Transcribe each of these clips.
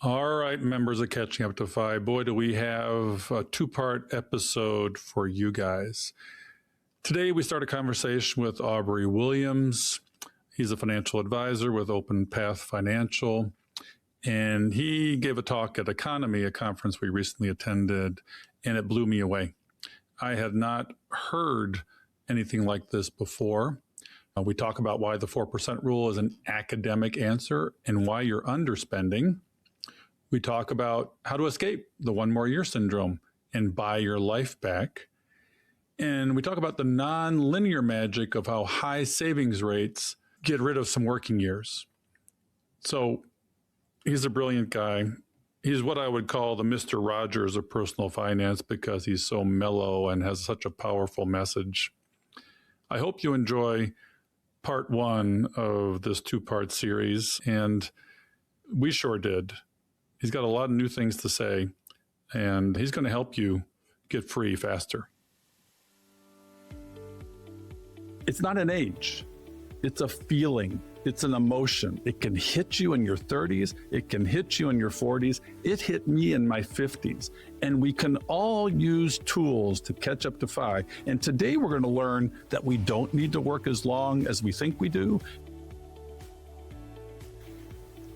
All right, members of Catching Up to FI. Boy, do we have a two-part episode for you guys. Today, we start a conversation with Aubrey Williams. He's a financial advisor with Open Path Financial, and he gave a talk at Economy, a conference we recently attended, and it blew me away. I had not heard anything like this before. We talk about why the 4% rule is an academic answer and why you're underspending. We talk about how to escape the one more year syndrome and buy your life back. And we talk about the nonlinear magic of how high savings rates get rid of some working years. So he's a brilliant guy. He's what I would call the Mr. Rogers of personal finance because he's so mellow and has such a powerful message. I hope you enjoy part one of this two-part series, and we sure did. He's got a lot of new things to say, and he's going to help you get free faster. It's not an age. It's a feeling. It's an emotion. It can hit you in your 30s. It can hit you in your 40s. It hit me in my 50s. And we can all use tools to catch up to FI. And today we're going to learn that we don't need to work as long as we think we do.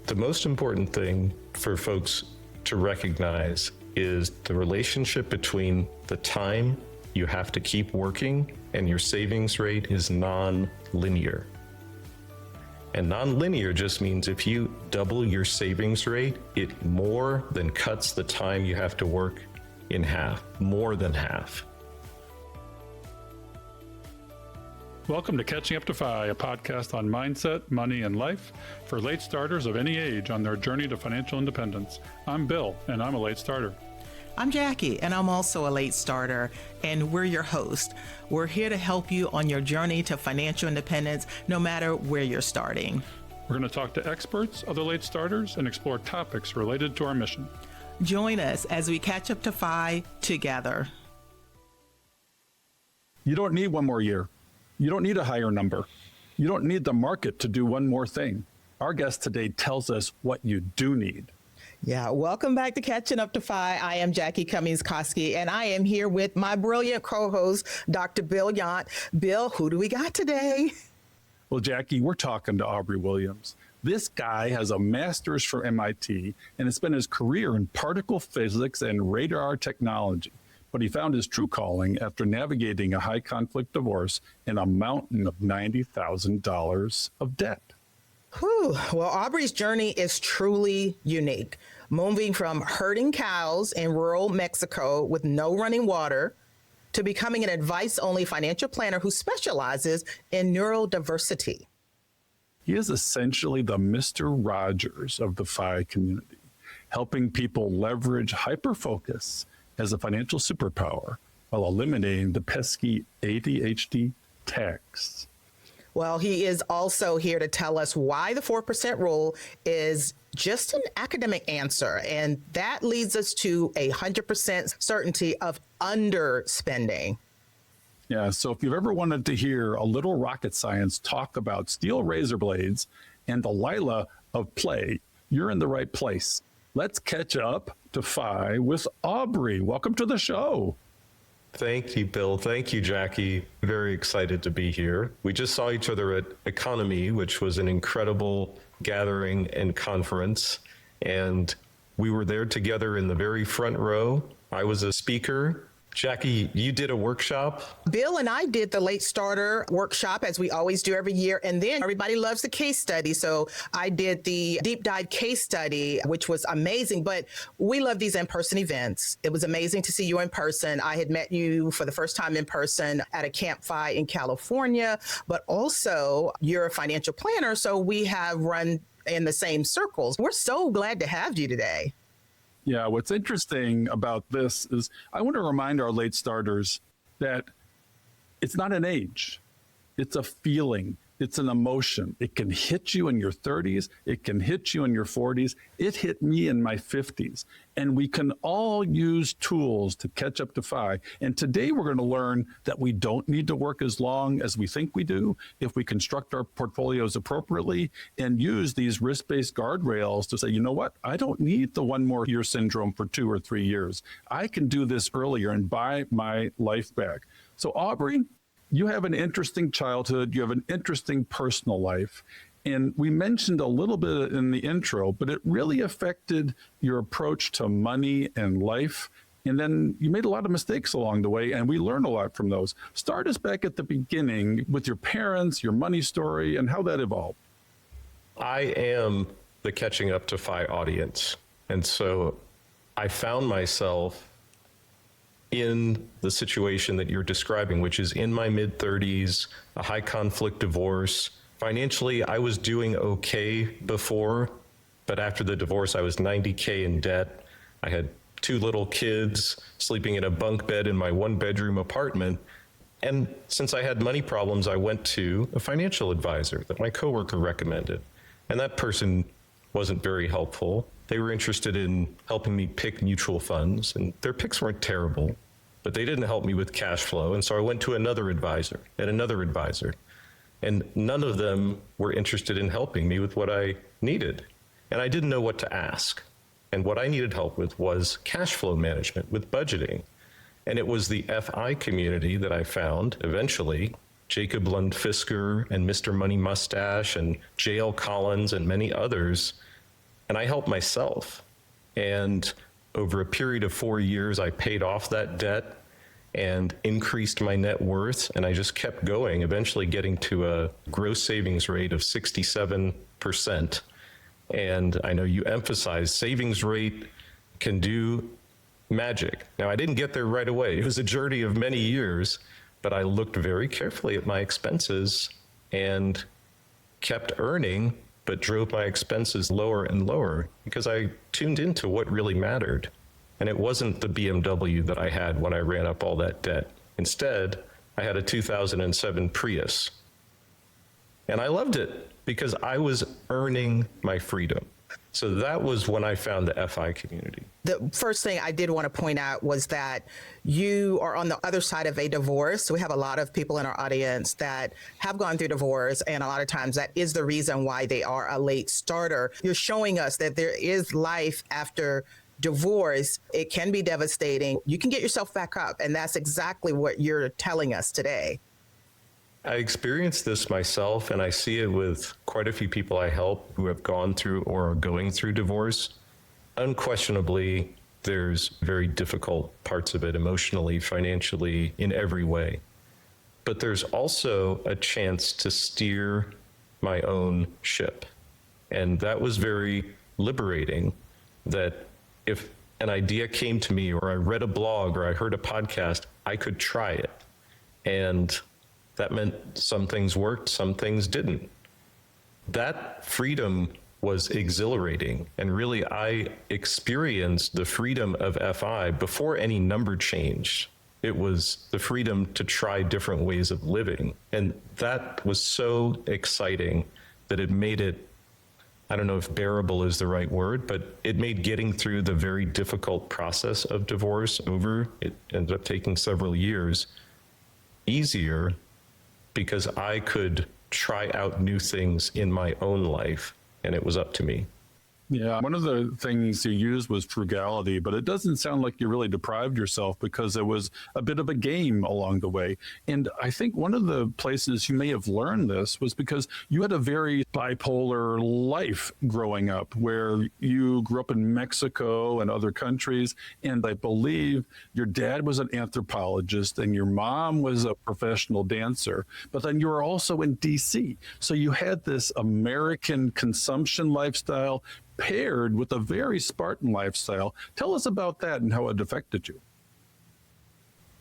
The most important thing for folks to recognize is the relationship between the time you have to keep working and your savings rate is non-linear. And non-linear just means if you double your savings rate, it more than cuts the time you have to work in half, more than half. Welcome to Catching Up to FI, a podcast on mindset, money, and life for late starters of any age on their journey to financial independence. I'm Bill, and I'm a late starter. I'm Jackie, and I'm also a late starter, and we're your host. We're here to help you on your journey to financial independence, no matter where you're starting. We're going to talk to experts, other late starters, and explore topics related to our mission. Join us as we catch up to FI together. You don't need one more year. You don't need a higher number. You don't need the market to do one more thing. Our guest today tells us what you do need. Yeah, welcome back to Catching Up to FI. I am Jackie Cummings-Koski, and I am here with my brilliant co-host, Dr. Bill Yount. Bill, who do we got today? Well, Jackie, we're talking to Aubrey Williams. This guy has a master's from MIT and has spent his career in particle physics and radar technology. But he found his true calling after navigating a high conflict divorce and a mountain of $90,000 of debt. Whew. Well, Aubrey's journey is truly unique. Moving from herding cows in rural Mexico with no running water to becoming an advice-only financial planner who specializes in neurodiversity. He is essentially the Mr. Rogers of the FI community, helping people leverage hyperfocus as a financial superpower while eliminating the pesky ADHD tax. Well, he is also here to tell us why the 4% rule is just an academic answer. And that leads us to 100% certainty of underspending. Yeah, so if you've ever wanted to hear a little rocket science talk about steel razor blades and the Lila of play, you're in the right place. Let's catch up to FI with Aubrey. Welcome to the show. Thank you, Bill. Thank you, Jackie. Very excited to be here. We just saw each other at Economy, which was an incredible gathering and conference. And we were there together in the very front row. I was a speaker. Jackie, you did a workshop. Bill and I did the late starter workshop, as we always do every year. And then everybody loves the case study. So I did the deep dive case study, which was amazing. But we love these in-person events. It was amazing to see you in person. I had met you for the first time in person at a CampFI in California, but also you're a financial planner. So we have run in the same circles. We're so glad to have you today. Yeah, what's interesting about this is I want to remind our late starters that it's not an age, it's a feeling. It's an emotion. It can hit you in your 30s. It can hit you in your 40s. It hit me in my 50s. And we can all use tools to catch up to FI. And today we're going to learn that we don't need to work as long as we think we do if we construct our portfolios appropriately and use these risk-based guardrails to say, you know what? I don't need the one more year syndrome for 2 or 3 years. I can do this earlier and buy my life back. So Aubrey, you have an interesting childhood. You have an interesting personal life. And we mentioned a little bit in the intro, but it really affected your approach to money and life. And then you made a lot of mistakes along the way, and we learned a lot from those. Start us back at the beginning with your parents, your money story, and how that evolved. I am the catching up to FI audience. And so I found myself in the situation that you're describing, which is in my mid-30s, a high conflict divorce. Financially, I was doing okay before, but after the divorce, I was $90K in debt. I had 2 little kids sleeping in a bunk bed in my 1-bedroom apartment. And since I had money problems, I went to a financial advisor that my coworker recommended. And that person wasn't very helpful. They were interested in helping me pick mutual funds, and their picks weren't terrible, but they didn't help me with cash flow. And so I went to another advisor and another advisor, and none of them were interested in helping me with what I needed. And I didn't know what to ask. And what I needed help with was cash flow management, with budgeting. And it was the FI community that I found eventually, Jacob Lundfisker and Mr. Money Mustache and J.L. Collins and many others. And I helped myself. And over a period of 4 years, I paid off that debt and increased my net worth. And I just kept going, eventually getting to a gross savings rate of 67%. And I know you emphasize savings rate can do magic. Now, I didn't get there right away. It was a journey of many years, but I looked very carefully at my expenses and kept earning, but drove my expenses lower and lower because I tuned into what really mattered. And it wasn't the BMW that I had when I ran up all that debt. Instead, I had a 2007 Prius. And I loved it because I was earning my freedom. So that was when I found the FI community. The first thing I did want to point out was that you are on the other side of a divorce. So we have a lot of people in our audience that have gone through divorce, and a lot of times that is the reason why they are a late starter. You're showing us that there is life after divorce. It can be devastating. You can get yourself back up, and that's exactly what you're telling us today. I experienced this myself, and I see it with quite a few people I help who have gone through or are going through divorce. Unquestionably, there's very difficult parts of it emotionally, financially, in every way. But there's also a chance to steer my own ship. And that was very liberating, that if an idea came to me or I read a blog or I heard a podcast, I could try it. And that meant some things worked, some things didn't. That freedom was exhilarating. And really, I experienced the freedom of FI before any number changed. It was the freedom to try different ways of living. And that was so exciting that it made it, I don't know if bearable is the right word, but it made getting through the very difficult process of divorce over, it ended up taking several years, easier, because I could try out new things in my own life, and it was up to me. Yeah, one of the things you used was frugality, but it doesn't sound like you really deprived yourself because it was a bit of a game along the way. And I think one of the places you may have learned this was because you had a very bipolar life growing up, where you grew up in Mexico and other countries. And I believe your dad was an anthropologist and your mom was a professional dancer, but then you were also in DC. So you had this American consumption lifestyle paired with a very Spartan lifestyle. Tell us about that and how it affected you.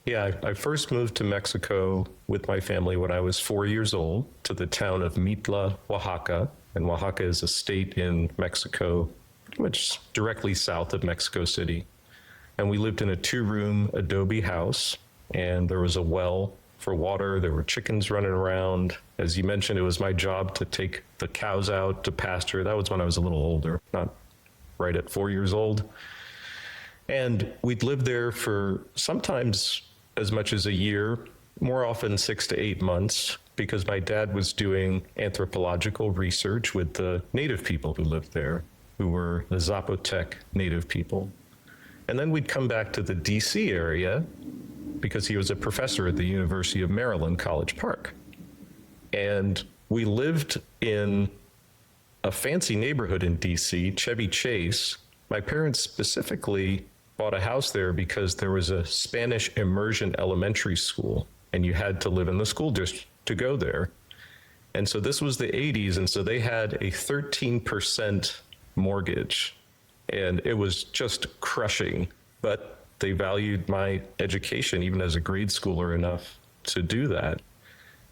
Yeah, I first moved to Mexico with my family when I was 4 years old, to the town of Mitla, Oaxaca. And Oaxaca is a state in Mexico, pretty much directly south of Mexico City. And we lived in a 2-room adobe house, and there was a well for water. There were chickens running around. As you mentioned, it was my job to take the cows out to pasture. That was when I was a little older, not right at 4 years old. And we'd live there for sometimes as much as a year, more often 6 to 8 months, because my dad was doing anthropological research with the native people who lived there, who were the Zapotec native people. And then we'd come back to the DC area because he was a professor at the University of Maryland, College Park. And we lived in a fancy neighborhood in DC, Chevy Chase. My parents specifically bought a house there because there was a Spanish immersion elementary school, and you had to live in the school district to go there. And so this was the 80s, and so they had a 13% mortgage, and it was just crushing. But they valued my education, even as a grade schooler, enough to do that.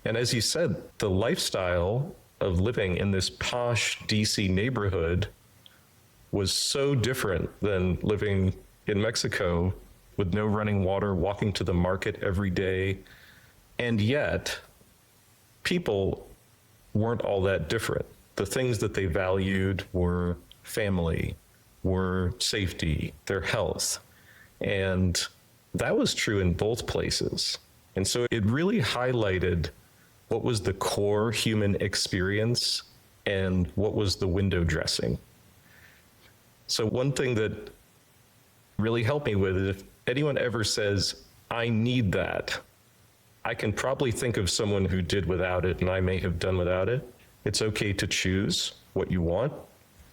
And as you said, the lifestyle of living in this posh DC neighborhood was so different than living in Mexico with no running water, walking to the market every day. And yet, people weren't all that different. The things that they valued were family, were safety, their health. And that was true in both places. And so it really highlighted what was the core human experience and what was the window dressing. So one thing that really helped me with it, if anyone ever says, I need that, I can probably think of someone who did without it, and I may have done without it. It's okay to choose what you want.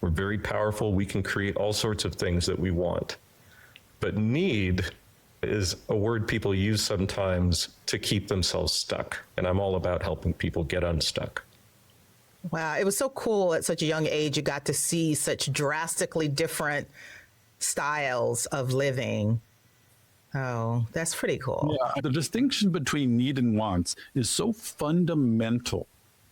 We're very powerful. We can create all sorts of things that we want. But need is a word people use sometimes to keep themselves stuck. And I'm all about helping people get unstuck. Wow, it was so cool at such a young age. You got to see such drastically different styles of living. Oh, that's pretty cool. Yeah, the distinction between need and wants is so fundamental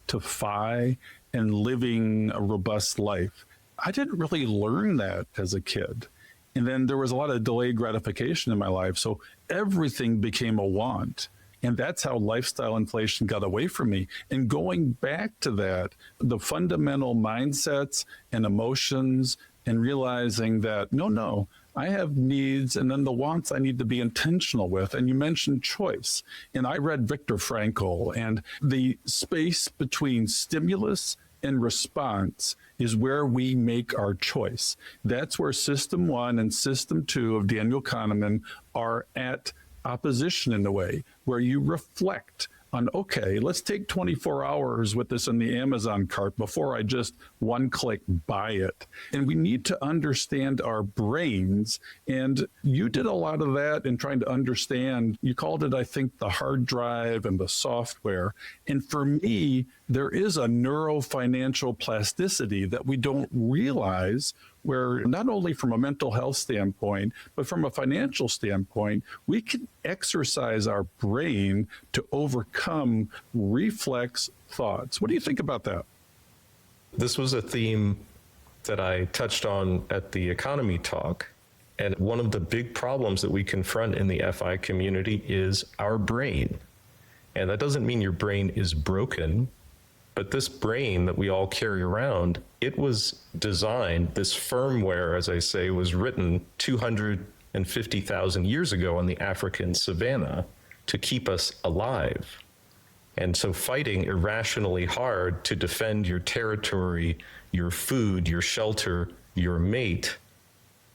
to FI and living a robust life. I didn't really learn that as a kid. And then there was a lot of delayed gratification in my life. So everything became a want. And that's how lifestyle inflation got away from me. And going back to that, the fundamental mindsets and emotions, and realizing that, no, I have needs, and then the wants I need to be intentional with. And you mentioned choice. And I read Viktor Frankl, and the space between stimulus and response is where we make our choice. That's where System 1 and System 2 of Daniel Kahneman are at opposition in a way, where you reflect on, okay, let's take 24 hours with this in the Amazon cart before I just one click buy it. And we need to understand our brains. And you did a lot of that in trying to understand, you called it, I think, the hard drive and the software. And for me, there is a neurofinancial plasticity that we don't realize, where not only from a mental health standpoint, but from a financial standpoint, we can exercise our brain to overcome reflex thoughts. What do you think about that? This was a theme that I touched on at the economy talk. And one of the big problems that we confront in the FI community is our brain. And that doesn't mean your brain is broken, but this brain that we all carry around, it was designed, this firmware, as I say, was written 250,000 years ago on the African savanna to keep us alive. And so fighting irrationally hard to defend your territory, your food, your shelter, your mate,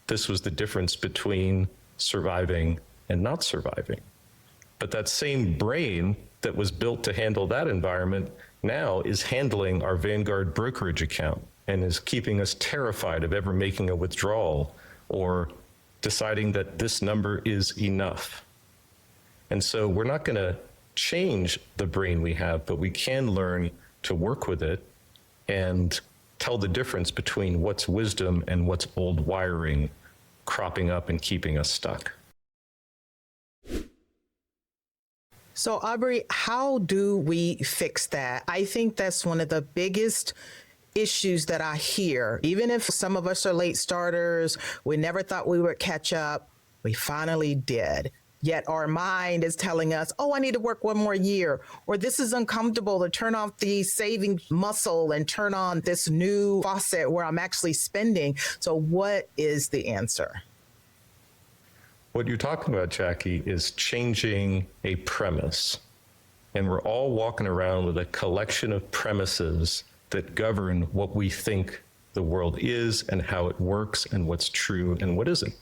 this was the difference between surviving and not surviving. But that same brain that was built to handle that environment now is handling our Vanguard brokerage account and is keeping us terrified of ever making a withdrawal or deciding that this number is enough. And so we're not going to change the brain we have, but we can learn to work with it and tell the difference between what's wisdom and what's old wiring cropping up and keeping us stuck. So, Aubrey, how do we fix that? I think that's one of the biggest issues that I hear. Even if some of us are late starters, we never thought we would catch up, we finally did. Yet our mind is telling us, oh, I need to work one more year, or this is uncomfortable to turn off the saving muscle and turn on this new faucet where I'm actually spending. So what is the answer? What you're talking about, Jackie, is changing a premise. And we're all walking around with a collection of premises that govern what we think the world is and how it works and what's true and what isn't.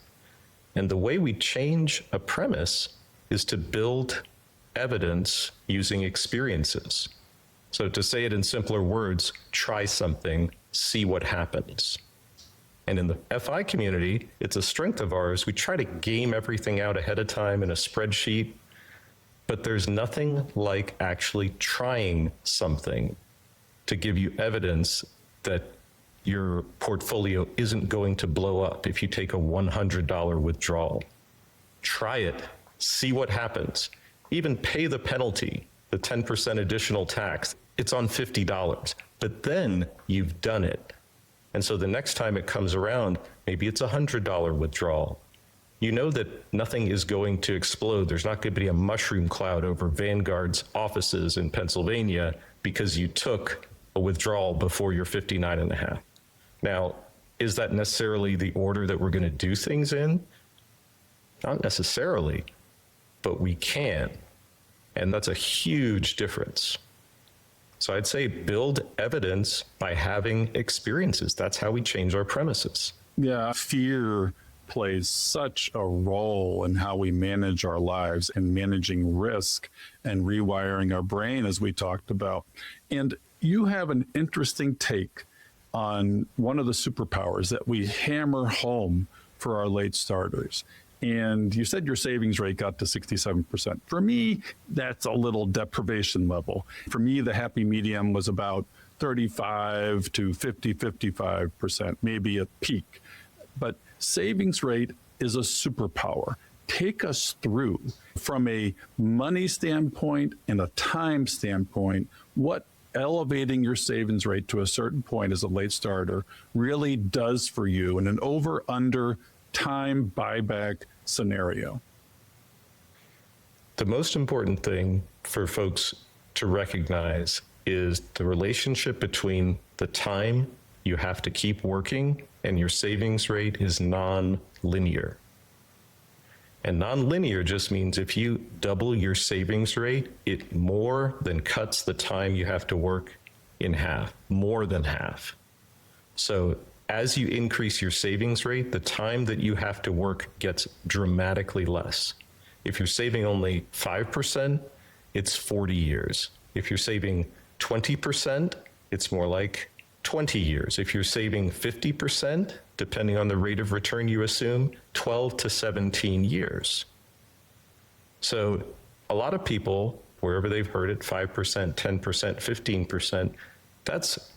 And the way we change a premise is to build evidence using experiences. So to say it in simpler words, try something, see what happens. And in the FI community, it's a strength of ours. We try to game everything out ahead of time in a spreadsheet, but there's nothing like actually trying something to give you evidence that your portfolio isn't going to blow up if you take a $100 withdrawal. Try it, see what happens. Even pay the penalty, the 10% additional tax. It's on $50, but then you've done it. And so the next time it comes around, maybe it's a $100 withdrawal. You know that nothing is going to explode. There's not going to be a mushroom cloud over Vanguard's offices in Pennsylvania because you took a withdrawal before you're 59.5. Now, is that necessarily the order that we're going to do things in? Not necessarily, but we can. And that's a huge difference. So I'd say build evidence by having experiences. That's how we change our premises. Yeah, fear plays such a role in how we manage our lives and managing risk and rewiring our brain, as we talked about. And you have an interesting take on one of the superpowers that we hammer home for our late starters. And you said your savings rate got to 67%. For me, that's a little deprivation level. For me, the happy medium was about 35 to 55%, maybe a peak. But savings rate is a superpower. Take us through, from a money standpoint and a time standpoint, what elevating your savings rate to a certain point as a late starter really does for you in an over-under time buyback scenario. The most important thing for folks to recognize is the relationship between the time you have to keep working and your savings rate is non-linear. And non-linear just means if you double your savings rate, it more than cuts the time you have to work in half, more than half. So as you increase your savings rate, the time that you have to work gets dramatically less. If you're saving only 5%, it's 40 years. If you're saving 20%, it's more like 20 years. If you're saving 50%, depending on the rate of return you assume, 12 to 17 years. So a lot of people, wherever they've heard it, 5%, 10%, 15%, that's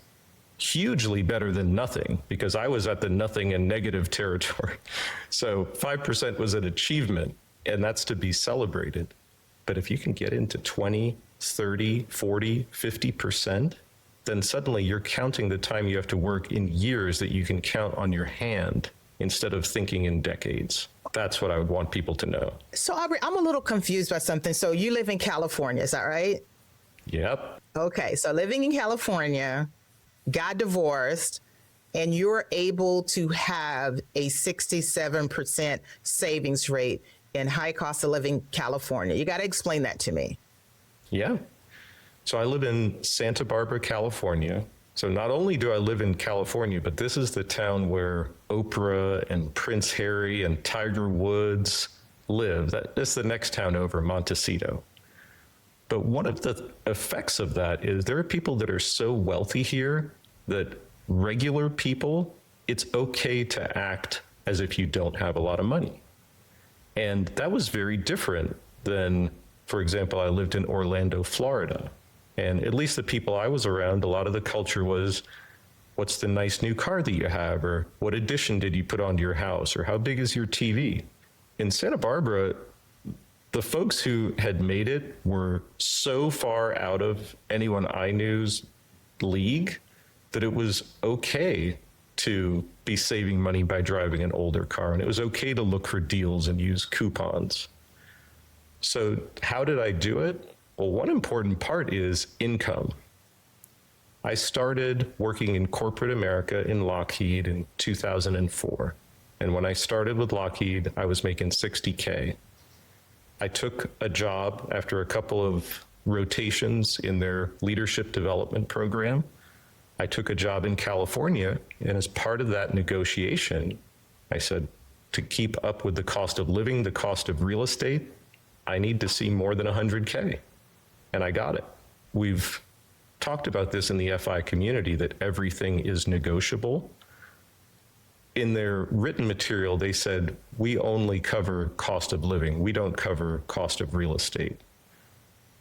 hugely better than nothing, because I was at the nothing and negative territory. So 5% was an achievement, and that's to be celebrated. But if you can get into 20, 30, 40, 50%, then suddenly you're counting the time you have to work in years that you can count on your hand instead of thinking in decades. That's what I would want people to know. So Aubrey, I'm a little confused by something. So you live in California, is that right? Yep. Okay, so living in California, got divorced, and you're able to have a 67% savings rate in high cost of living California. You got to explain that to me. Yeah. So I live in Santa Barbara, California. So not only do I live in California, but this is the town where Oprah and Prince Harry and Tiger Woods live. That's the next town over, Montecito. But one of the effects of that is there are people that are so wealthy here that regular people, it's okay to act as if you don't have a lot of money. And that was very different than, for example, I lived in Orlando, Florida. And at least the people I was around, a lot of the culture was, what's the nice new car that you have? Or what addition did you put onto your house? Or how big is your TV? In Santa Barbara, the folks who had made it were so far out of anyone I knew's league that it was okay to be saving money by driving an older car. And it was okay to look for deals and use coupons. So how did I do it? Well, one important part is income. I started working in corporate America in Lockheed in 2004. And when I started with Lockheed, I was making $60K. I took a job after a couple of rotations in their leadership development program. I took a job in California, and as part of that negotiation, I said, to keep up with the cost of living, the cost of real estate, I need to see more than 100K. And I got it. We've talked about this in the FI community, that everything is negotiable. In their written material, they said, we only cover cost of living. We don't cover cost of real estate.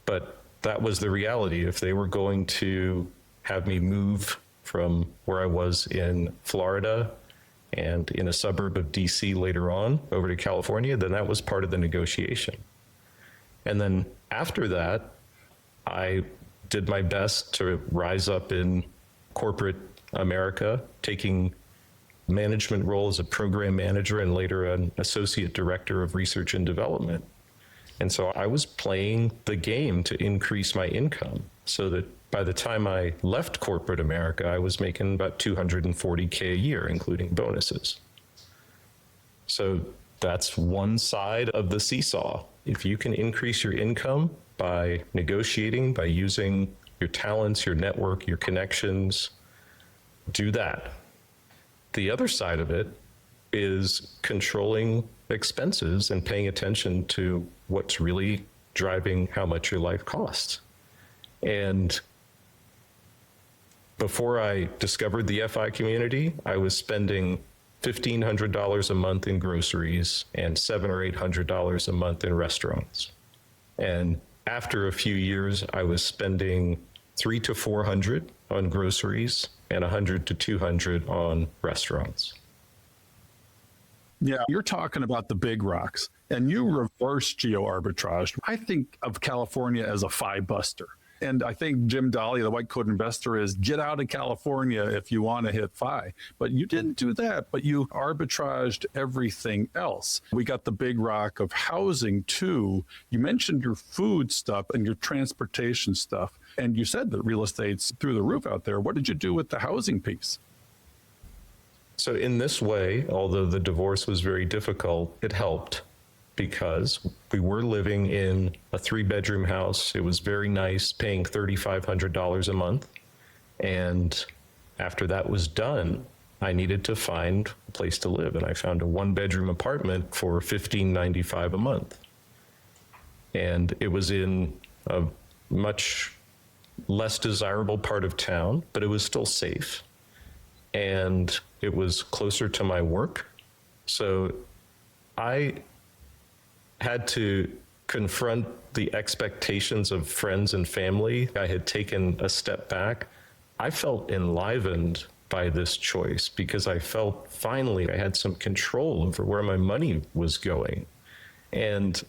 But that was the reality. If they were going to have me move from where I was in Florida and in a suburb of DC later on over to California, then that was part of the negotiation. And then after that, I did my best to rise up in corporate America, taking management role as a program manager and later an associate director of research and development. And so I was playing the game to increase my income so that by the time I left corporate America, I was making about $240K a year, including bonuses. So that's one side of the seesaw. If you can increase your income by negotiating, by using your talents, your network, your connections, do that. The other side of it is controlling expenses and paying attention to what's really driving how much your life costs. And before I discovered the FI community, I was spending $1,500 a month in groceries and $700 or $800 a month in restaurants. And after a few years, I was spending $300 to $400 on groceries and $100 to $200 on restaurants. Yeah, you're talking about the big rocks, and you reverse geo-arbitrage. I think of California as a FI buster. And I think Jim Daly, the white coat investor, is get out of California if you want to hit FI. But you didn't do that, but you arbitraged everything else. We got the big rock of housing too. You mentioned your food stuff and your transportation stuff. And you said that real estate's through the roof out there. What did you do with the housing piece? So in this way, although the divorce was very difficult, it helped because we were living in a 3-bedroom house. It was very nice, paying $3,500 a month. And after that was done, I needed to find a place to live. And I found a 1-bedroom apartment for $1,595 a month. And it was in a much less desirable part of town, but it was still safe. And it was closer to my work. So I had to confront the expectations of friends and family. I had taken a step back. I felt enlivened by this choice because I felt finally I had some control over where my money was going. And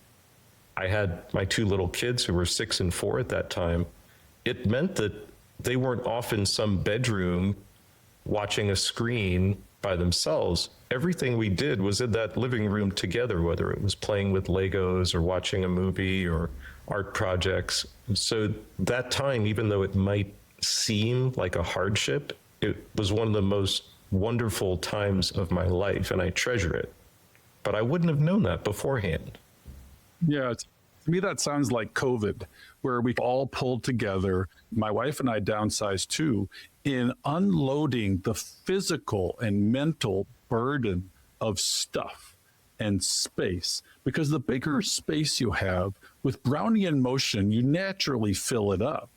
I had my 2 little kids who were 6 and 4 at that time. It meant that they weren't off in some bedroom watching a screen by themselves. Everything we did was in that living room together, whether it was playing with Legos or watching a movie or art projects. So that time, even though it might seem like a hardship, it was one of the most wonderful times of my life, and I treasure it. But I wouldn't have known that beforehand. Yeah, to me, that sounds like COVID, where we all pulled together. My wife and I downsized too, in unloading the physical and mental burden of stuff and space. Because the bigger space you have, with Brownian motion, you naturally fill it up.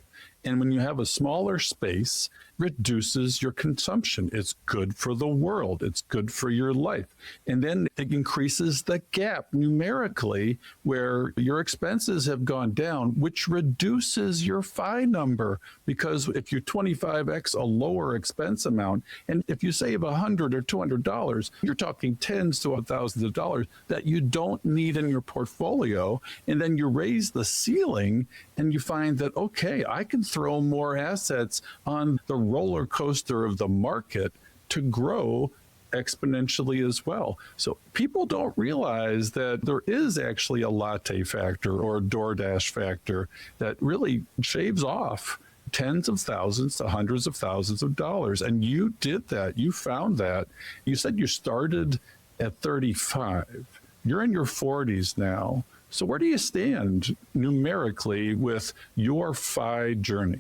And when you have a smaller space, reduces your consumption. It's good for the world. It's good for your life. And then it increases the gap numerically where your expenses have gone down, which reduces your FI number. Because if you 25x a lower expense amount, and if you save $100 or $200, you're talking tens to thousands of dollars that you don't need in your portfolio. And then you raise the ceiling and you find that, okay, I can throw more assets on the roller coaster of the market to grow exponentially as well. So people don't realize that there is actually a latte factor or a DoorDash factor that really shaves off tens of thousands to hundreds of thousands of dollars. And you did that. You found that. You said you started at 35. You're in your 40s now. So where do you stand numerically with your FI journey?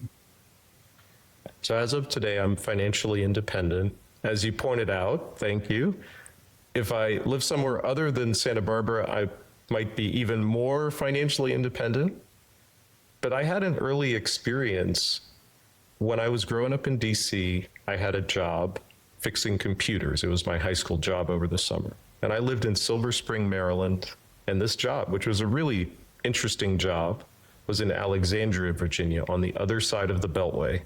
So as of today, I'm financially independent. As you pointed out, thank you. If I live somewhere other than Santa Barbara, I might be even more financially independent. But I had an early experience. When I was growing up in DC, I had a job fixing computers. It was my high school job over the summer. And I lived in Silver Spring, Maryland. And this job, which was a really interesting job, was in Alexandria, Virginia, on the other side of the Beltway.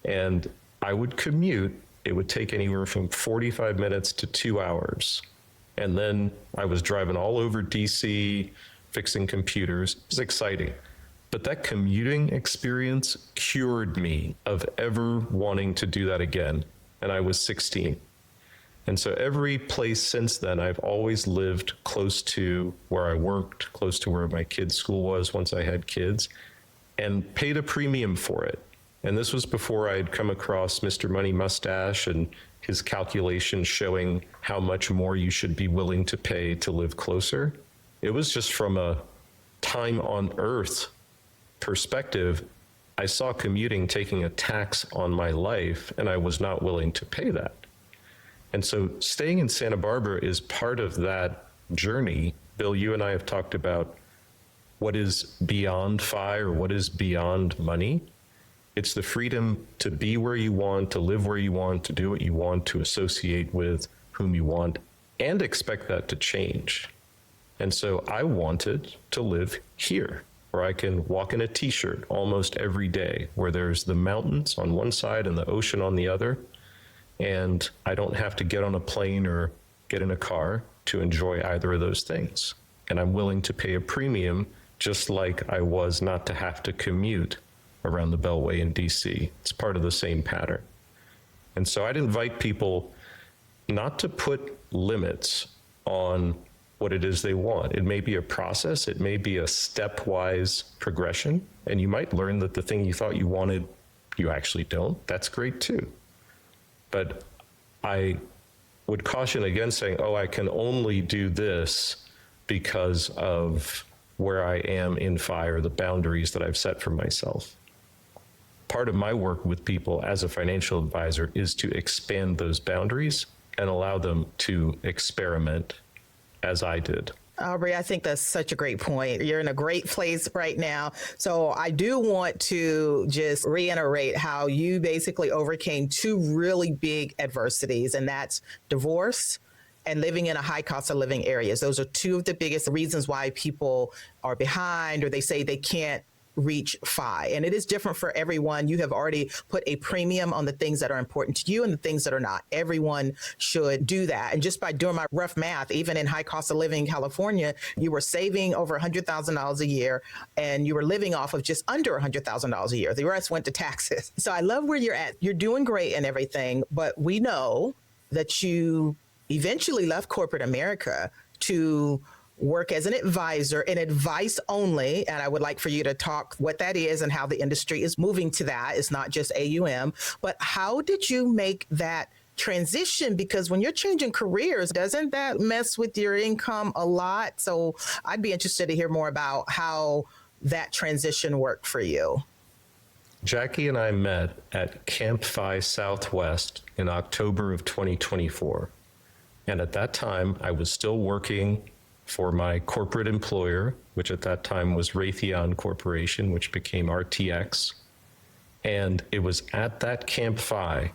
And I would commute. It would take anywhere from 45 minutes to 2 hours. And then I was driving all over DC, fixing computers. It was exciting. But that commuting experience cured me of ever wanting to do that again. And I was 16. And so every place since then, I've always lived close to where I worked, close to where my kids' school was once I had kids, and paid a premium for it. And this was before I had come across Mr. Money Mustache and his calculations showing how much more you should be willing to pay to live closer. It was just from a time on earth perspective. I saw commuting taking a tax on my life, and I was not willing to pay that. And so staying in Santa Barbara is part of that journey. Bill, you and I have talked about what is beyond FI or what is beyond money. It's the freedom to be where you want, to live where you want, to do what you want, to associate with whom you want, and expect that to change. And so I wanted to live here, where I can walk in a t-shirt almost every day, where there's the mountains on one side and the ocean on the other. And I don't have to get on a plane or get in a car to enjoy either of those things. And I'm willing to pay a premium, just like I was not to have to commute around the Beltway in DC. It's part of the same pattern. And so I'd invite people not to put limits on what it is they want. It may be a process, it may be a stepwise progression, and you might learn that the thing you thought you wanted, you actually don't. That's great too. But I would caution against saying, oh, I can only do this because of where I am in FI or the boundaries that I've set for myself. Part of my work with people as a financial advisor is to expand those boundaries and allow them to experiment as I did. Aubrey, I think that's such a great point. You're in a great place right now. So I do want to just reiterate how you basically overcame two really big adversities, and that's divorce and living in a high cost of living areas. Those are two of the biggest reasons why people are behind, or they say they can't reach FI. And it is different for everyone. You have already put a premium on the things that are important to you and the things that are not. Everyone should do that. And just by doing my rough math, even in high cost of living California, you were saving over $100,000 a year and you were living off of just under $100,000 a year. The rest went to taxes. So I love where you're at. You're doing great and everything, but we know that you eventually left corporate America to work as an advisor and advice only. And I would like for you to talk what that is and how the industry is moving to that. It's not just AUM, but how did you make that transition? Because when you're changing careers, doesn't that mess with your income a lot? So I'd be interested to hear more about how that transition worked for you. Jackie and I met at CampFI Southwest in October of 2024. And at that time, I was still working for my corporate employer, which at that time was Raytheon Corporation, which became RTX. And it was at that CampFI,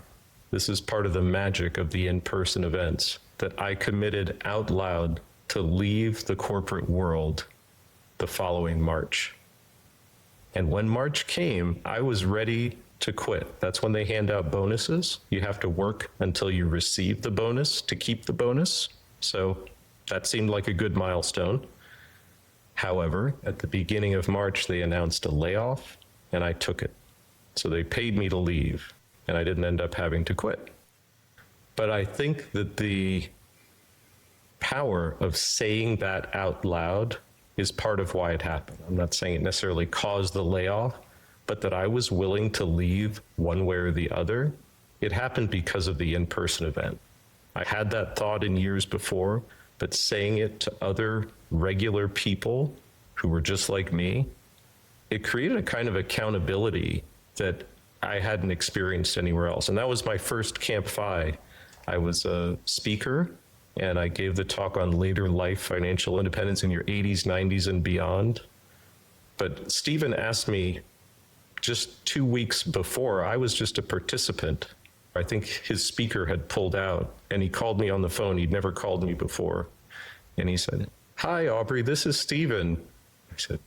this is part of the magic of the in-person events, that I committed out loud to leave the corporate world the following March. And when March came, I was ready to quit. That's when they hand out bonuses. You have to work until you receive the bonus to keep the bonus. So that seemed like a good milestone. However, at the beginning of March, they announced a layoff, and I took it. So they paid me to leave, and I didn't end up having to quit. But I think that the power of saying that out loud is part of why it happened. I'm not saying it necessarily caused the layoff, but that I was willing to leave one way or the other. It happened because of the in-person event. I had that thought in years before, but saying it to other regular people who were just like me, it created a kind of accountability that I hadn't experienced anywhere else. And that was my first CampFI. I was a speaker, and I gave the talk on later life financial independence in your 80s, 90s, and beyond. But Stephen asked me just 2 weeks before, I was just a participant. I think his speaker had pulled out, and he called me on the phone. He'd never called me before. And he said, "Hi, Aubrey, this is Stephen." I said,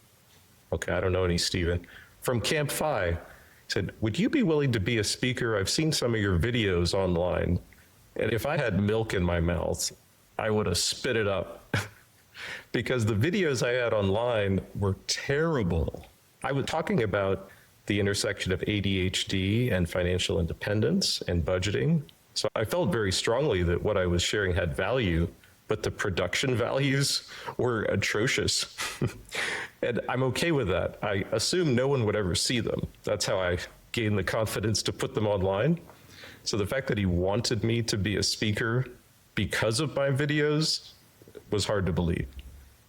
"Okay, I don't know any Stephen." "From CampFI." He said, "Would you be willing to be a speaker? I've seen some of your videos online. And if I had milk in my mouth, I would have spit it up." Because the videos I had online were terrible. I was talking about the intersection of ADHD and financial independence and budgeting. So I felt very strongly that what I was sharing had value, but the production values were atrocious. And I'm okay with that. I assume no one would ever see them. That's how I gained the confidence to put them online. So the fact that he wanted me to be a speaker because of my videos was hard to believe.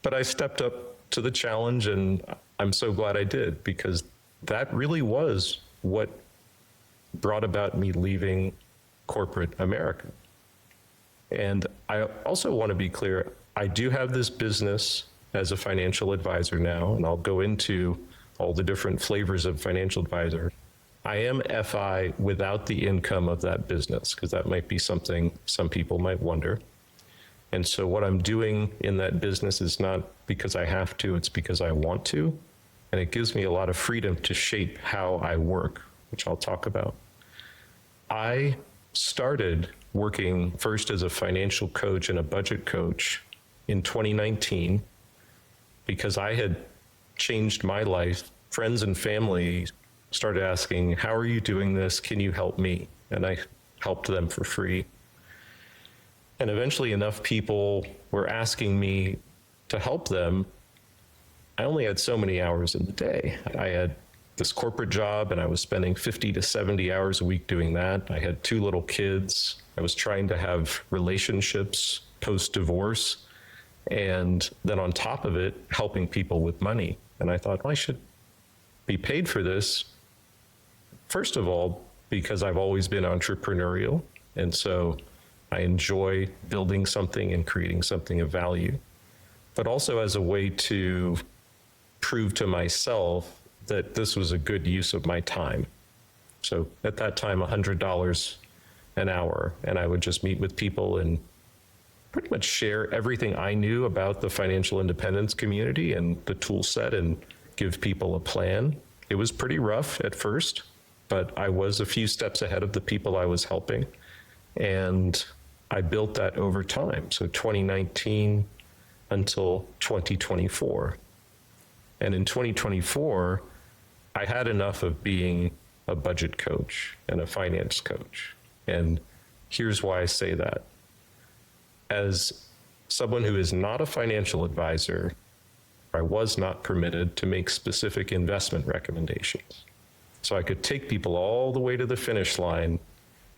But I stepped up to the challenge, and I'm so glad I did, because that really was what brought about me leaving corporate America. And I also want to be clear, I do have this business as a financial advisor now, and I'll go into all the different flavors of financial advisor. I am FI without the income of that business, because that might be something some people might wonder. And so what I'm doing in that business is not because I have to, it's because I want to. And it gives me a lot of freedom to shape how I work, which I'll talk about. I started working first as a financial coach and a budget coach in 2019 because I had changed my life. Friends and family started asking, "How are you doing this? Can you help me?" And I helped them for free. And eventually enough people were asking me to help them. I only had so many hours in the day. I had this corporate job, and I was spending 50 to 70 hours a week doing that. I had 2 little kids. I was trying to have relationships post-divorce. And then on top of it, helping people with money. And I thought, well, I should be paid for this. First of all, because I've always been entrepreneurial. And so I enjoy building something and creating something of value, but also as a way to prove to myself that this was a good use of my time. So at that time, $100 an hour, and I would just meet with people and pretty much share everything I knew about the financial independence community and the tool set and give people a plan. It was pretty rough at first, but I was a few steps ahead of the people I was helping. And I built that over time. So 2019 until 2024. And in 2024, I had enough of being a budget coach and a finance coach. And here's why I say that. As someone who is not a financial advisor, I was not permitted to make specific investment recommendations. So I could take people all the way to the finish line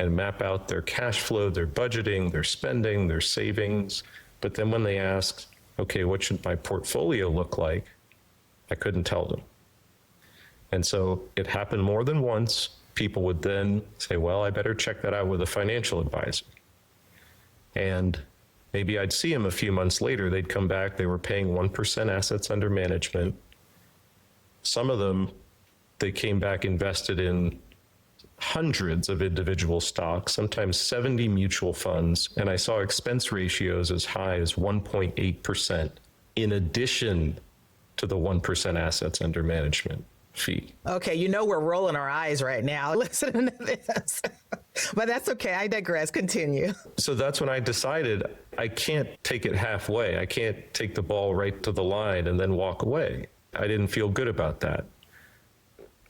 and map out their cash flow, their budgeting, their spending, their savings. But then when they asked, okay, what should my portfolio look like? I couldn't tell them. And so it happened more than once. People would then say, well, I better check that out with a financial advisor. And maybe I'd see them a few months later. They'd come back. They were paying 1% assets under management. Some of them, they came back invested in hundreds of individual stocks, sometimes 70 mutual funds. And I saw expense ratios as high as 1.8% in addition to the 1% assets under management fee. Okay, you know we're rolling our eyes right now listening to this. But that's okay. I digress. Continue. So that's when I decided I can't take it halfway. I can't take the ball right to the line and then walk away. I didn't feel good about that.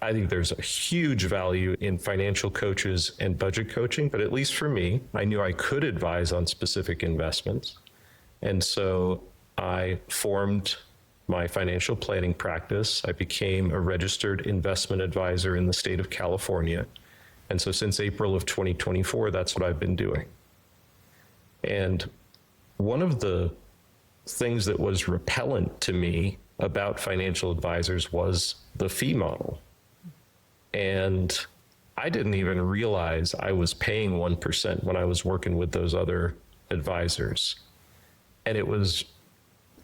I think there's a huge value in financial coaches and budget coaching, but at least for me, I knew I could advise on specific investments. And so I formed my financial planning practice. I became a registered investment advisor in the state of California. And so since April of 2024, that's what I've been doing. And one of the things that was repellent to me about financial advisors was the fee model. And I didn't even realize I was paying 1% when I was working with those other advisors. And it was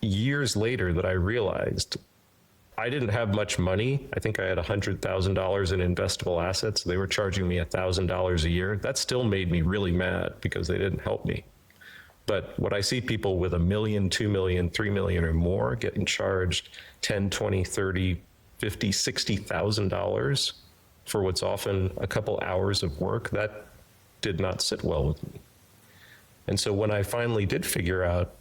years later that I realized I didn't have much money. I think I had $100,000 in investable assets. They were charging me $1,000 a year. That still made me really mad because they didn't help me. But when I see people with $1 million, $2 million, $3 million or more getting charged $10, $20, $30, $50, $60,000 for what's often a couple hours of work, that did not sit well with me. And so when I finally did figure out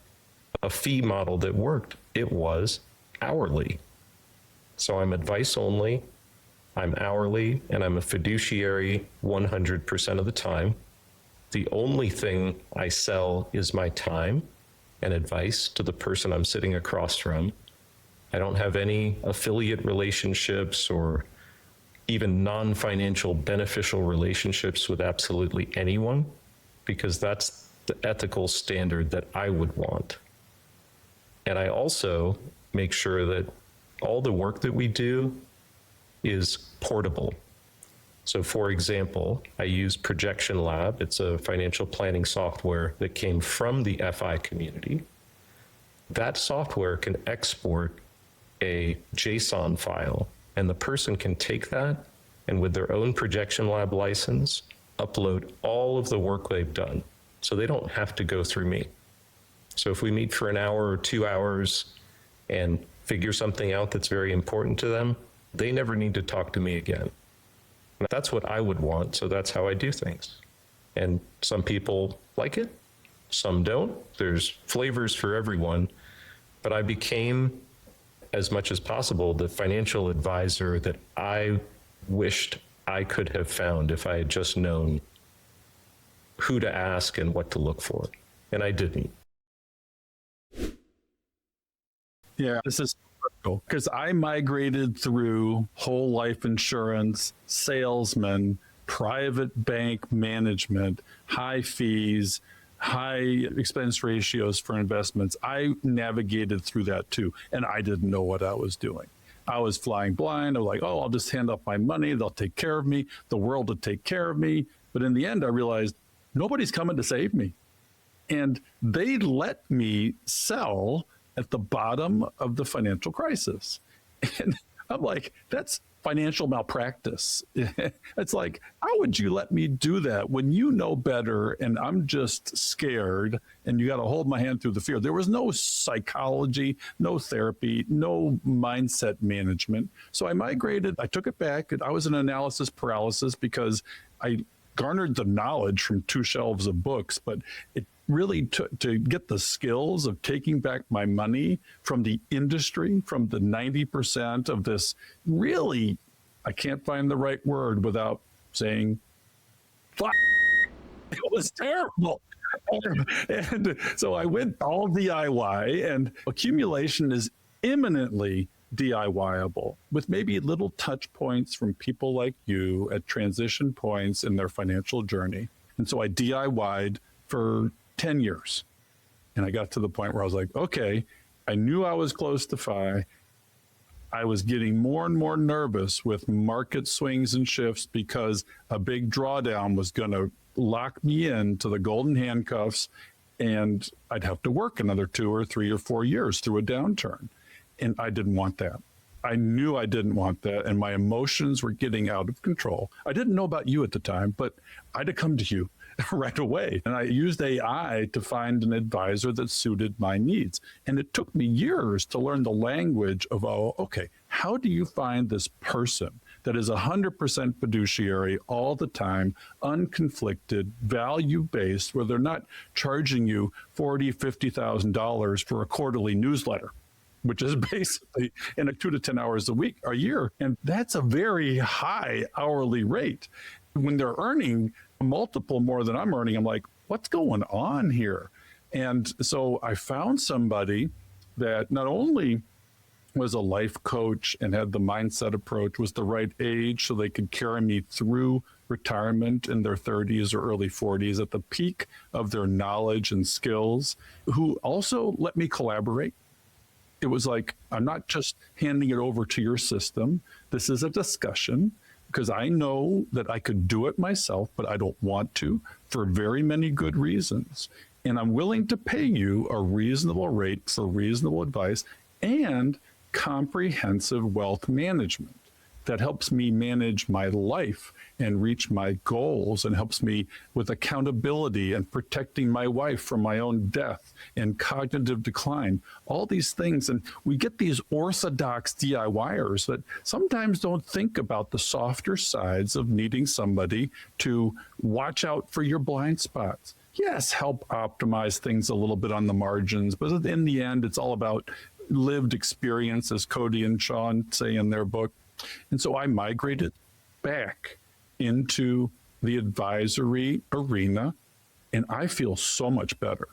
a fee model that worked, it was hourly. So I'm advice only, I'm hourly, and I'm a fiduciary 100% of the time. The only thing I sell is my time and advice to the person I'm sitting across from. I don't have any affiliate relationships or even non-financial beneficial relationships with absolutely anyone, because that's the ethical standard that I would want. And I also make sure that all the work that we do is portable. So for example, I use Projection Lab. It's a financial planning software that came from the FI community. That software can export a JSON file, and the person can take that and with their own Projection Lab license, upload all of the work they've done. So they don't have to go through me. So if we meet for an hour or 2 hours and figure something out that's very important to them, they never need to talk to me again. That's what I would want, so that's how I do things. And some people like it, some don't. There's flavors for everyone. But I became, as much as possible, the financial advisor that I wished I could have found if I had just known who to ask and what to look for. And I didn't. Yeah, this is critical because I migrated through whole life insurance, salesman, private bank management, high fees, high expense ratios for investments. I navigated through that too, and I didn't know what I was doing. I was flying blind. I was like, oh, I'll just hand off my money. They'll take care of me. The world will take care of me. But in the end, I realized nobody's coming to save me. And they let me sell at the bottom of the financial crisis. And I'm like, that's financial malpractice. It's like, how would you let me do that when you know better and I'm just scared and you got to hold my hand through the fear? There was no psychology, no therapy, no mindset management. So I migrated, I took it back, and I was in analysis paralysis because I garnered the knowledge from 2 shelves of books, but it really took to get the skills of taking back my money from the industry, from the 90% of this really, I can't find the right word without saying, fuck. It was terrible. And so I went all DIY, and accumulation is imminently DIY-able with maybe little touch points from people like you at transition points in their financial journey. And so I DIY'd for 10 years. And I got to the point where I was like, okay, I knew I was close to FI. I was getting more and more nervous with market swings and shifts because a big drawdown was going to lock me into the golden handcuffs, and I'd have to work another 2 or 3 or 4 years through a downturn. And I didn't want that. I knew I didn't want that, and my emotions were getting out of control. I didn't know about you at the time, but I'd have come to you right away. And I used AI to find an advisor that suited my needs. And it took me years to learn the language of, oh, okay, how do you find this person that is 100% fiduciary all the time, unconflicted, value-based, where they're not charging you $40,000, $50,000 for a quarterly newsletter? which is basically in a 2 to 10 hours a year. And that's a very high hourly rate. When they're earning a multiple more than I'm earning, I'm like, what's going on here? And so I found somebody that not only was a life coach and had the mindset approach, was the right age so they could carry me through retirement in their 30s or early 40s at the peak of their knowledge and skills, who also let me collaborate. It was like, I'm not just handing it over to your system. This is a discussion, because I know that I could do it myself, but I don't want to for very many good reasons. And I'm willing to pay you a reasonable rate for reasonable advice and comprehensive wealth management that helps me manage my life and reach my goals, and helps me with accountability and protecting my wife from my own death and cognitive decline, all these things. And we get these orthodox DIYers that sometimes don't think about the softer sides of needing somebody to watch out for your blind spots. Yes, help optimize things a little bit on the margins, but in the end, it's all about lived experience, as Cody and Sean say in their book. And so I migrated back into the advisory arena, and I feel so much better.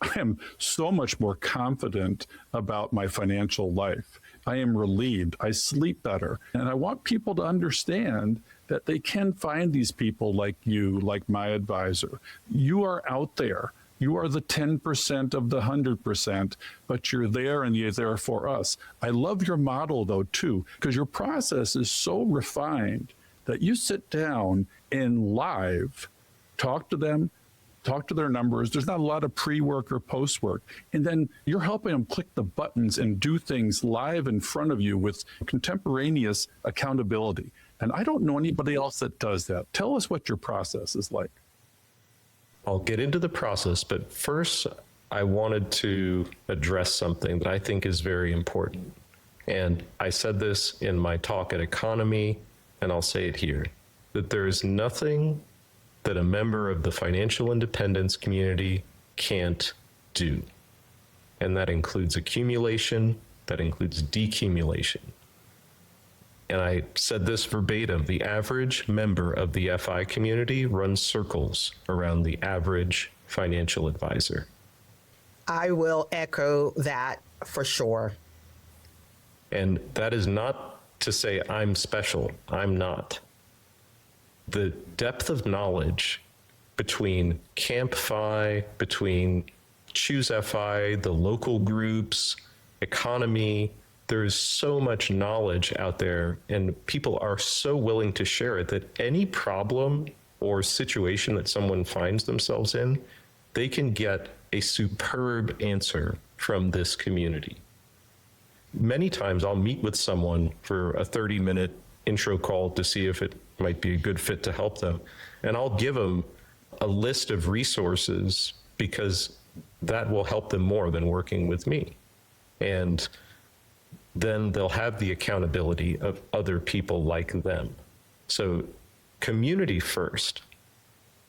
I am so much more confident about my financial life. I am relieved. I sleep better. And I want people to understand that they can find these people like you, like my advisor. You are out there. You are the 10% of the 100%, but you're there, and you're there for us. I love your model, though, too, because your process is so refined that you sit down and live talk to them, talk to their numbers. There's not a lot of pre-work or post-work. And then you're helping them click the buttons and do things live in front of you with contemporaneous accountability. And I don't know anybody else that does that. Tell us what your process is like. I'll get into the process, but first I wanted to address something that I think is very important. And I said this in my talk at Economy, and I'll say it here, that there is nothing that a member of the financial independence community can't do. And that includes accumulation, that includes decumulation. And I said this verbatim, the average member of the FI community runs circles around the average financial advisor. I will echo that for sure. And that is not to say I'm special. I'm not. The depth of knowledge between CampFI, between Choose FI, the local groups, Economy, there is so much knowledge out there, and people are so willing to share it that any problem or situation that someone finds themselves in, they can get a superb answer from this community. Many times I'll meet with someone for a 30-minute intro call to see if it might be a good fit to help them. And I'll give them a list of resources because that will help them more than working with me. And then they'll have the accountability of other people like them. So community first.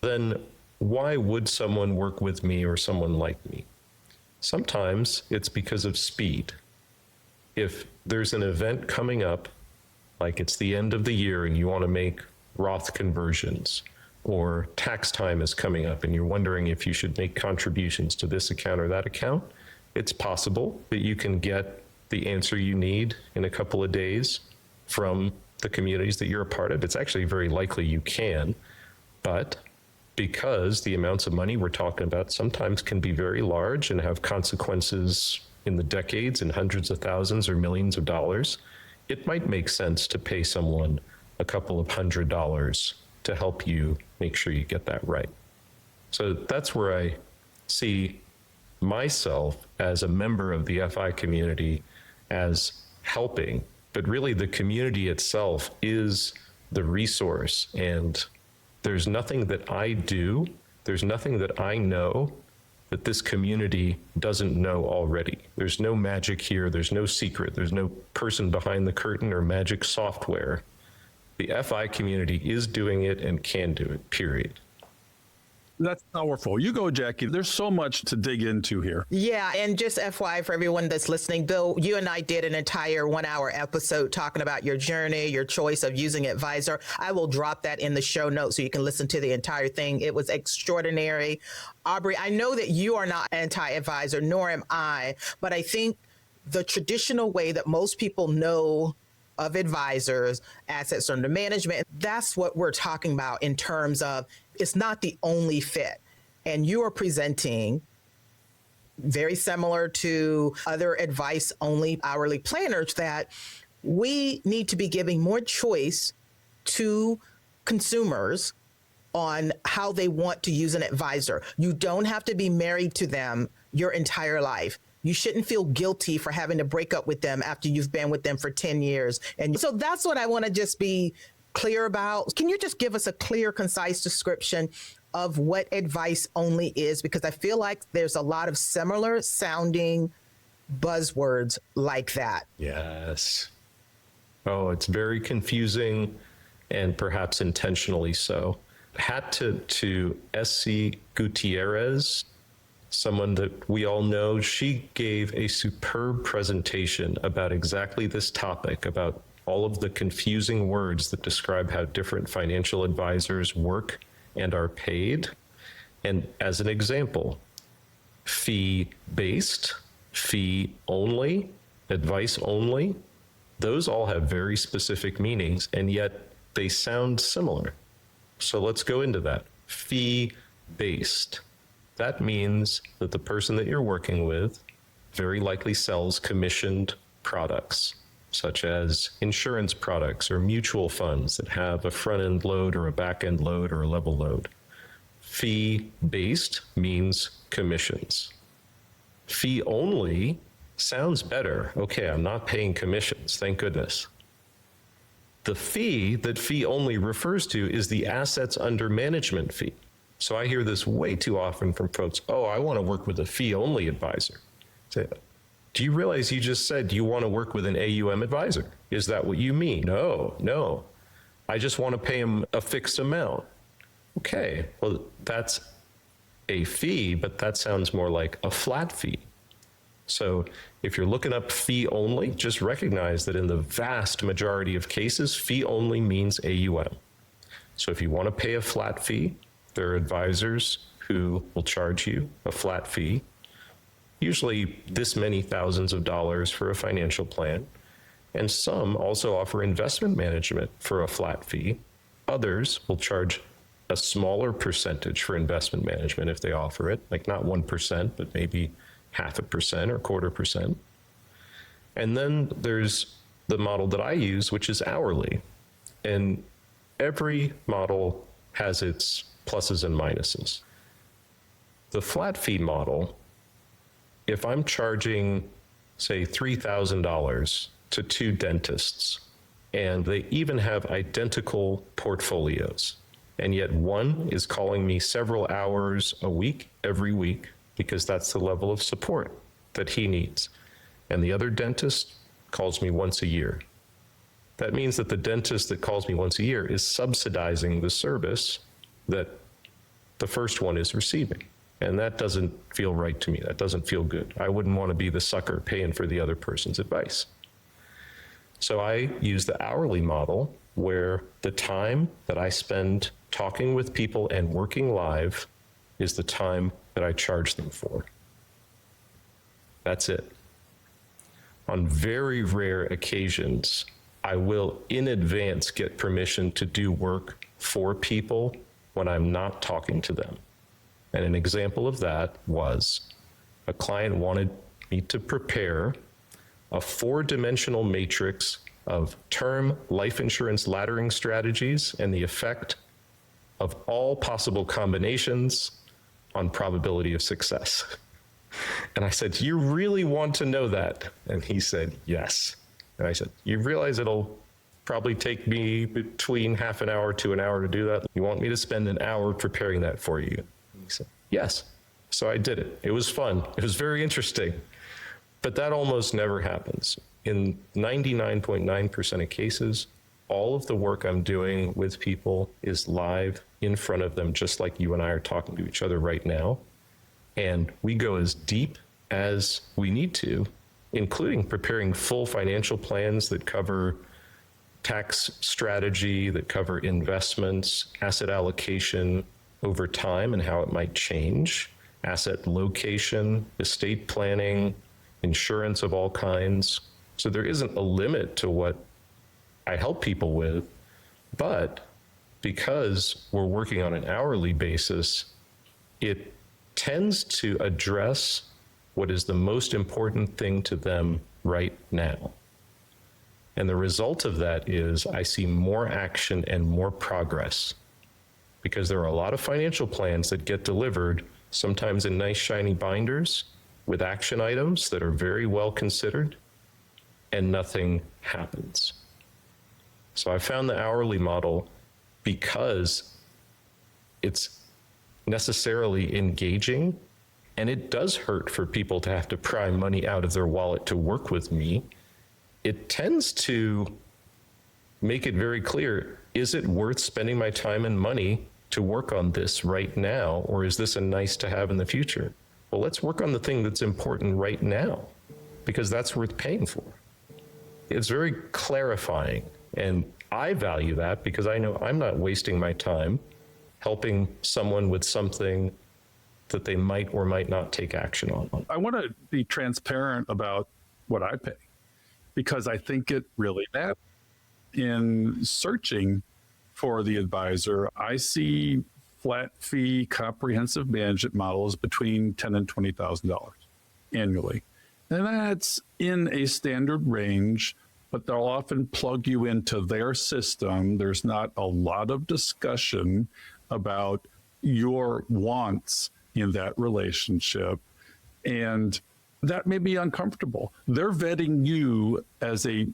Then why would someone work with me or someone like me? Sometimes it's because of speed. If there's an event coming up, like it's the end of the year and you want to make Roth conversions, or tax time is coming up and you're wondering if you should make contributions to this account or that account, it's possible that you can get the answer you need in a couple of days from the communities that you're a part of. It's actually very likely you can, but because the amounts of money we're talking about sometimes can be very large and have consequences in the decades and hundreds of thousands or millions of dollars, it might make sense to pay someone a couple of $100s to help you make sure you get that right. So that's where I see myself as a member of the FI community as helping, but really the community itself is the resource. And there's nothing that I do, there's nothing that I know that this community doesn't know already. There's no magic here, there's no secret, there's no person behind the curtain or magic software. The FI community is doing it and can do it, period. That's powerful. You go, Jackie. There's so much to dig into here. Yeah, and just FYI for everyone that's listening, Bill, you and I did an entire 1-hour episode talking about your journey, your choice of using Advisor. I will drop that in the show notes so you can listen to the entire thing. It was extraordinary. Aubrey, I know that you are not anti-Advisor, nor am I, but I think the traditional way that most people know of advisors, assets under management, that's what we're talking about in terms of it's not the only fit. And you are presenting very similar to other advice-only hourly planners that we need to be giving more choice to consumers on how they want to use an advisor. You don't have to be married to them your entire life. You shouldn't feel guilty for having to break up with them after you've been with them for 10 years. And so that's what I want to just be clear about. Can you just give us a clear, concise description of what advice only is? Because I feel like there's a lot of similar sounding buzzwords like that. Yes. Oh, it's very confusing and perhaps intentionally so. Hat tip to S.C. Gutierrez, someone that we all know. She gave a superb presentation about exactly this topic, about all of the confusing words that describe how different financial advisors work and are paid. And as an example, fee-based, fee only, advice only, those all have very specific meanings, and yet they sound similar. So let's go into that. Fee-based. That means that the person that you're working with very likely sells commissioned products, such as insurance products or mutual funds that have a front-end load or a back-end load or a level load. Fee-based means commissions. Fee-only sounds better. Okay, I'm not paying commissions, thank goodness. The fee that fee-only refers to is the assets under management fee. So I hear this way too often from folks, oh, I want to work with a fee-only advisor. Say, do you realize you just said you want to work with an AUM advisor? Is that what you mean? No. I just want to pay him a fixed amount. Okay, well, that's a fee, but that sounds more like a flat fee. So if you're looking up fee only, just recognize that in the vast majority of cases, fee only means AUM. So if you want to pay a flat fee, there are advisors who will charge you a flat fee, usually this many thousands of dollars for a financial plan. And some also offer investment management for a flat fee. Others will charge a smaller percentage for investment management if they offer it, like not 1%, but maybe 0.5% or 0.25%. And then there's the model that I use, which is hourly. And every model has its pluses and minuses. The flat fee model, if I'm charging, say, $3,000 to 2 dentists, and they even have identical portfolios, and yet one is calling me several hours a week, every week, because that's the level of support that he needs, and the other dentist calls me once a year. That means that the dentist that calls me once a year is subsidizing the service that the first one is receiving. And that doesn't feel right to me. That doesn't feel good. I wouldn't want to be the sucker paying for the other person's advice. So I use the hourly model where the time that I spend talking with people and working live is the time that I charge them for. That's it. On very rare occasions, I will in advance get permission to do work for people when I'm not talking to them. And an example of that was a client wanted me to prepare a 4-dimensional matrix of term life insurance laddering strategies and the effect of all possible combinations on probability of success. And I said, you really want to know that? And he said, yes. And I said, you realize it'll probably take me between half an hour to an hour to do that? You want me to spend an hour preparing that for you? And he said, yes. So I did it. It was fun. It was very interesting. But that almost never happens. In 99.9% of cases, all of the work I'm doing with people is live in front of them, just like you and I are talking to each other right now. And we go as deep as we need to, including preparing full financial plans that cover tax strategy, that cover investments, asset allocation over time and how it might change, asset location, estate planning, insurance of all kinds. So there isn't a limit to what I help people with, but because we're working on an hourly basis, it tends to address what is the most important thing to them right now. And the result of that is I see more action and more progress, because there are a lot of financial plans that get delivered, sometimes in nice shiny binders with action items that are very well considered, and nothing happens. So I found the hourly model because it's necessarily engaging, and it does hurt for people to have to pry money out of their wallet to work with me. It tends to make it very clear, is it worth spending my time and money to work on this right now, or is this a nice to have in the future? Well, let's work on the thing that's important right now, because that's worth paying for. It's very clarifying, and I value that because I know I'm not wasting my time helping someone with something that they might or might not take action on. I want to be transparent about what I pay, because I think it really matters. In searching for the advisor, I see flat fee comprehensive management models between $10,000 and $20,000 annually. And that's in a standard range, but they'll often plug you into their system. There's not a lot of discussion about your wants in that relationship. And that may be uncomfortable. They're vetting you as a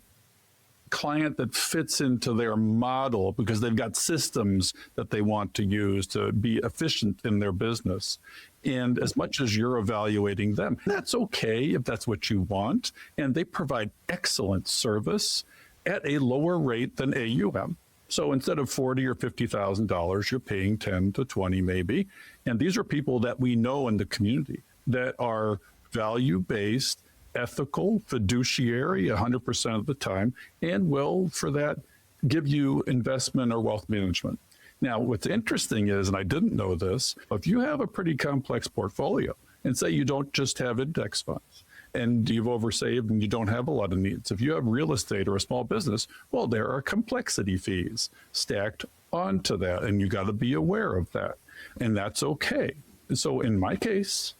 client that fits into their model because they've got systems that they want to use to be efficient in their business. And as much as you're evaluating them, that's okay if that's what you want. And they provide excellent service at a lower rate than AUM. So instead of $40,000 or $50,000, you're paying 10 to 20 maybe. And these are people that we know in the community that are value-based, ethical, fiduciary 100% of the time, and will, for that, give you investment or wealth management. Now, what's interesting is, and I didn't know this, if you have a pretty complex portfolio, and say you don't just have index funds, and you've oversaved and you don't have a lot of needs. If you have real estate or a small business, well, there are complexity fees stacked onto that, and you got to be aware of that. And that's okay. So in my case,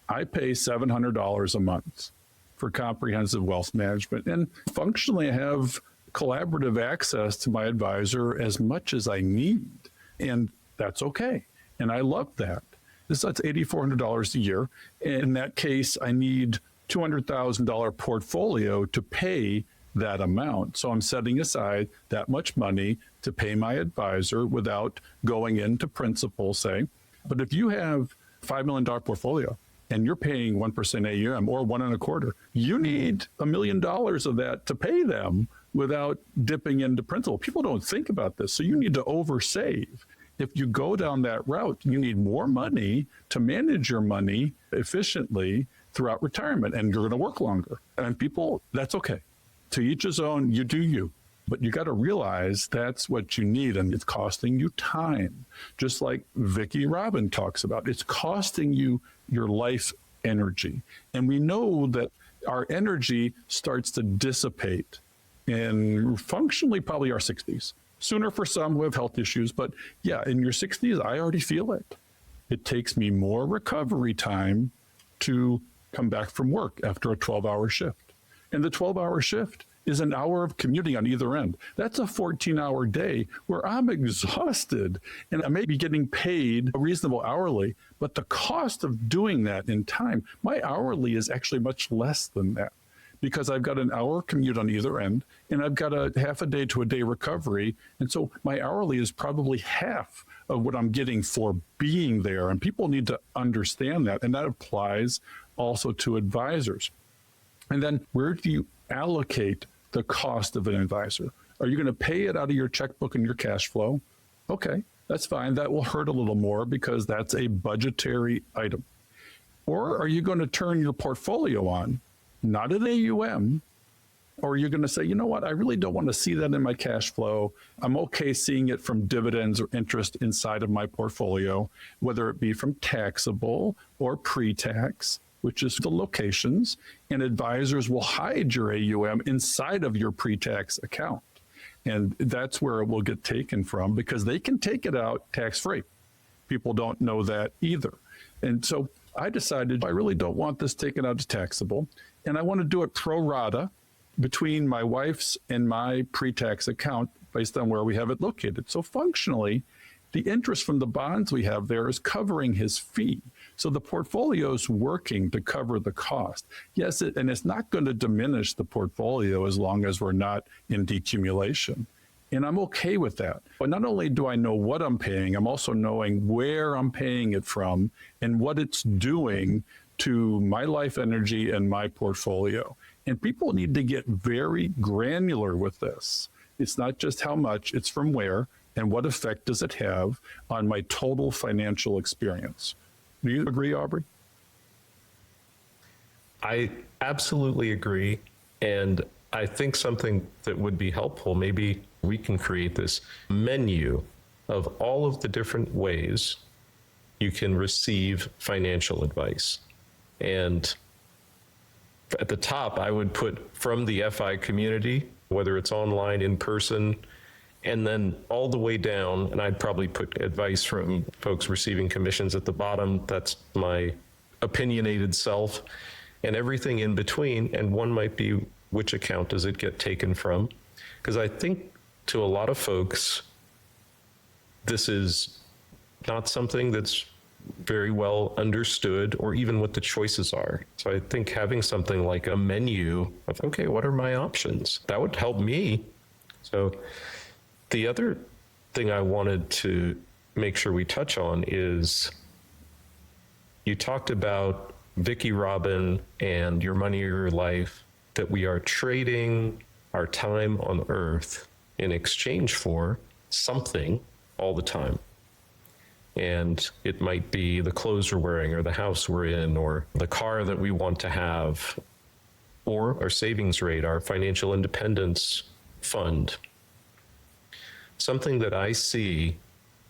I pay $700 a month for comprehensive wealth management. And functionally, I have collaborative access to my advisor as much as I need. And that's okay. And I love that. That's $8,400 a year. In that case, I need $200,000 portfolio to pay that amount. So I'm setting aside that much money to pay my advisor without going into principal, say. But if you have a $5 million portfolio and you're paying 1% AUM or 1.25%, you need $1 million of that to pay them without dipping into principal. People don't think about this. So you need to oversave. If you go down that route, you need more money to manage your money efficiently throughout retirement, and you're going to work longer. And people, that's okay. To each his own, you do you. But you got to realize that's what you need, and it's costing you time. Just like Vicki Robin talks about, it's costing you your life energy. And we know that our energy starts to dissipate in functionally probably our 60s. Sooner for some who have health issues, but yeah, in your 60s, I already feel it. It takes me more recovery time to come back from work after a 12-hour shift. And the 12-hour shift is an hour of commuting on either end. That's a 14-hour day where I'm exhausted, and I may be getting paid a reasonable hourly, but the cost of doing that in time, my hourly is actually much less than that, because I've got an hour commute on either end, and I've got a half a day to a day recovery. And so my hourly is probably half of what I'm getting for being there. And people need to understand that. And that applies also to advisors. And then where do you allocate the cost of an advisor? Are you going to pay it out of your checkbook and your cash flow? Okay. That's fine. That will hurt a little more because that's a budgetary item. Or are you going to turn your portfolio on, not an AUM, or are you going to say, you know what, I really don't want to see that in my cash flow. I'm okay seeing it from dividends or interest inside of my portfolio, whether it be from taxable or pre-tax, which is the locations, and advisors will hide your AUM inside of your pre-tax account. And that's where it will get taken from because they can take it out tax-free. People don't know that either. And so I decided I really don't want this taken out as taxable, and I want to do it pro rata between my wife's and my pre-tax account based on where we have it located. So functionally, the interest from the bonds we have there is covering his fee. So the portfolio is working to cover the cost. Yes, and it's not going to diminish the portfolio as long as we're not in decumulation. And I'm okay with that. But not only do I know what I'm paying, I'm also knowing where I'm paying it from and what it's doing to my life energy and my portfolio. And people need to get very granular with this. It's not just how much, it's from where and what effect does it have on my total financial experience. Do you agree, Aubrey? I absolutely agree. And I think something that would be helpful, maybe we can create this menu of all of the different ways you can receive financial advice. And at the top, I would put from the FI community, whether it's online, in person, and then all the way down, and I'd probably put advice from folks receiving commissions at the bottom. That's my opinionated self, and everything in between. And one might be, which account does it get taken from? Because I think to a lot of folks, this is not something that's very well understood or even what the choices are. So I think having something like a menu of, okay, what are my options? That would help me. So the other thing I wanted to make sure we touch on is you talked about Vicki Robin and Your Money or Your Life, that we are trading our time on Earth in exchange for something all the time. And it might be the clothes we're wearing or the house we're in or the car that we want to have or our savings rate, our financial independence fund. Something that I see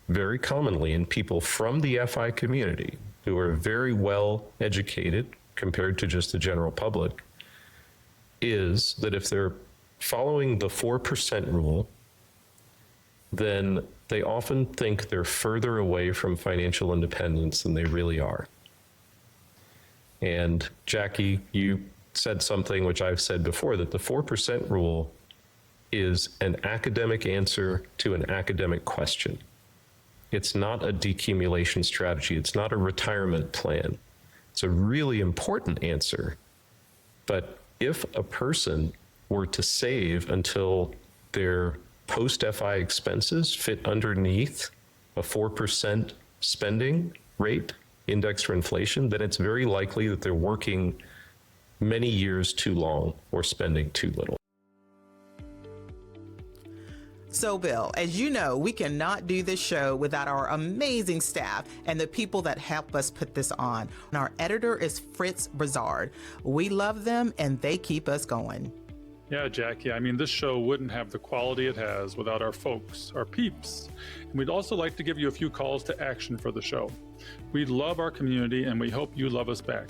very commonly in people from the FI community who are very well educated compared to just the general public is that if they're following the 4% rule, then they often think they're further away from financial independence than they really are. And Jackie, you said something which I've said before, that the 4% rule is an academic answer to an academic question. It's not a decumulation strategy. It's not a retirement plan. It's a really important answer. But if a person were to save until their post-FI expenses fit underneath a 4% spending rate indexed for inflation, then it's very likely that they're working many years too long or spending too little. So, Bill, as you know, we cannot do this show without our amazing staff and the people that help us put this on. And our editor is Fritz Brazard. We love them and they keep us going. Yeah, Jackie, I mean, this show wouldn't have the quality it has without our folks, our peeps. And we'd also like to give you a few calls to action for the show. We love our community and we hope you love us back.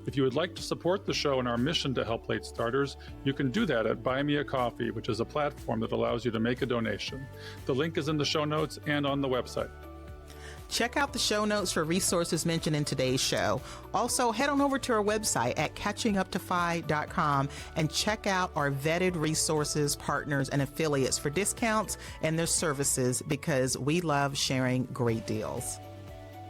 If you would like to support the show and our mission to help late starters, you can do that at Buy Me a Coffee, which is a platform that allows you to make a donation. The link is in the show notes and on the website. Check out the show notes for resources mentioned in today's show. Also, head on over to our website at catchinguptofi.com and check out our vetted resources, partners, and affiliates for discounts and their services because we love sharing great deals.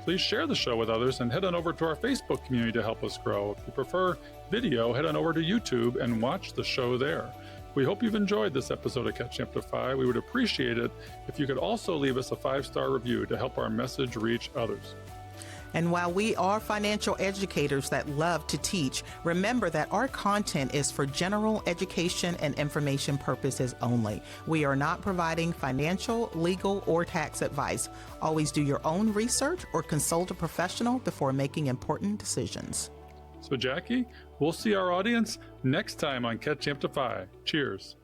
Please share the show with others and head on over to our Facebook community to help us grow. If you prefer video, head on over to YouTube and watch the show there. We hope you've enjoyed this episode of Catching Up to Fi. We would appreciate it if you could also leave us a 5-star review to help our message reach others. And while we are financial educators that love to teach, remember that our content is for general education and information purposes only. We are not providing financial, legal, or tax advice. Always do your own research or consult a professional before making important decisions. So, Jackie, we'll see our audience next time on Catching Up to Fi. Cheers.